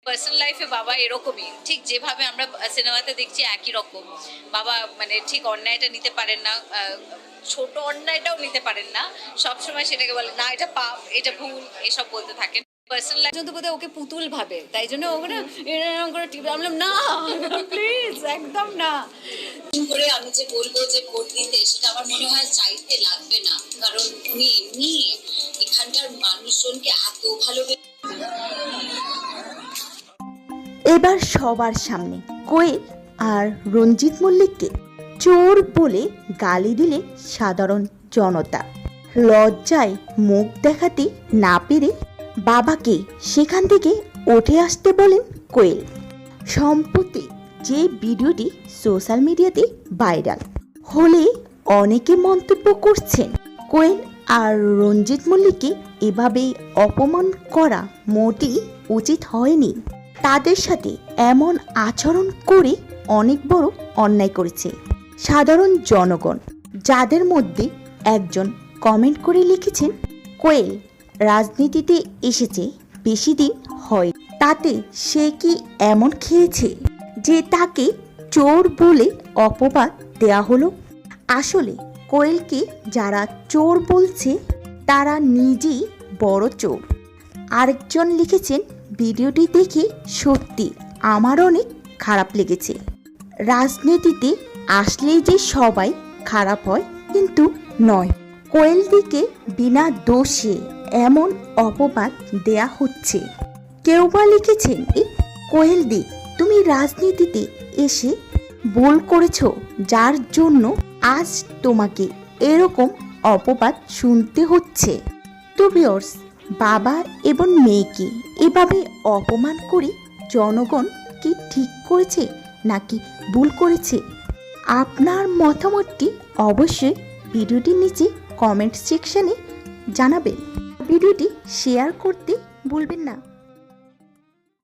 Personal লাইফে বাবা এরকমই, ঠিক যেভাবে আমরা সিনেমাতে দেখছি একই রকম। বাবা মানে ঠিক অন্যায়টা নিতে পারেন না, ছোট অন্যায়টাও নিতে পারেন না, সবসময় সেটাকে বলে না এটা পাপ, এটা ভুল, এসব বলতে থাকেন। পার্সোনাল লাইফ পর্যন্ত বোধহয় ওকে পুতুল ভাবে, তাই জন্য ওকে না এরকম করে টিপে বললাম না প্লিজ একদম না। করে আমি যে বলবো যে ভোট দিতে, সেটা আমার মনে হয় চাইতে লাগবে না, কারণ উনি এমনি এখানকার মানুষজনকে এত ভালো। এবার সবার সামনে কোয়েল আর রঞ্জিত মল্লিককে চোর বলে গালি দিলে সাধারণ জনতা। লজ্জায় মুখ দেখাতে না পেরে বাবাকে সেখান থেকে উঠে আসতে বলেন কোয়েল। সম্প্রতি যে ভিডিওটি সোশ্যাল মিডিয়াতে ভাইরাল হলে অনেকে মন্তব্য করছেন কোয়েল আর রঞ্জিত মল্লিককে এভাবে অপমান করা মোটেই উচিত হয়নি। তাদের সাথে এমন আচরণ করে অনেক বড় অন্যায় করেছে সাধারণ জনগণ, যাদের মধ্যে একজন কমেন্ট করে লিখেছেন, কোয়েল রাজনীতিতে এসেছে বেশি দিন হয়, তাতে সে কি এমন খেয়েছে যে তাকে চোর বলে অপবাদ দেয়া হলো? আসলে কোয়েলকে যারা চোর বলছে তারা নিজেই বড় চোর। আরেকজন লিখেছেন, ভিডিওটি দেখে সত্যি আমার অনেক খারাপ লেগেছে। রাজনীতিতে আসলেই যে সবাই খারাপ হয় কিন্তু নয়। কোয়েলদিকে বিনা দোষে এমন অপবাদ দেয়া হচ্ছে। কেউ বা লিখেছেন, কোয়েলদি তুমি রাজনীতিতে এসে ভুল করেছ, যার জন্য আজ তোমাকে এরকম অপবাদ শুনতে হচ্ছে। তো ভিউয়ার্স, বাবা এবং মেয়েকে এভাবে অপমান করে জনগণ কি ঠিক করেছে নাকি ভুল করেছে? আপনার মতামতটি অবশ্যই ভিডিওটির নিচে কমেন্ট সেকশনে জানাবেন। ভিডিওটি শেয়ার করতে ভুলবেন না।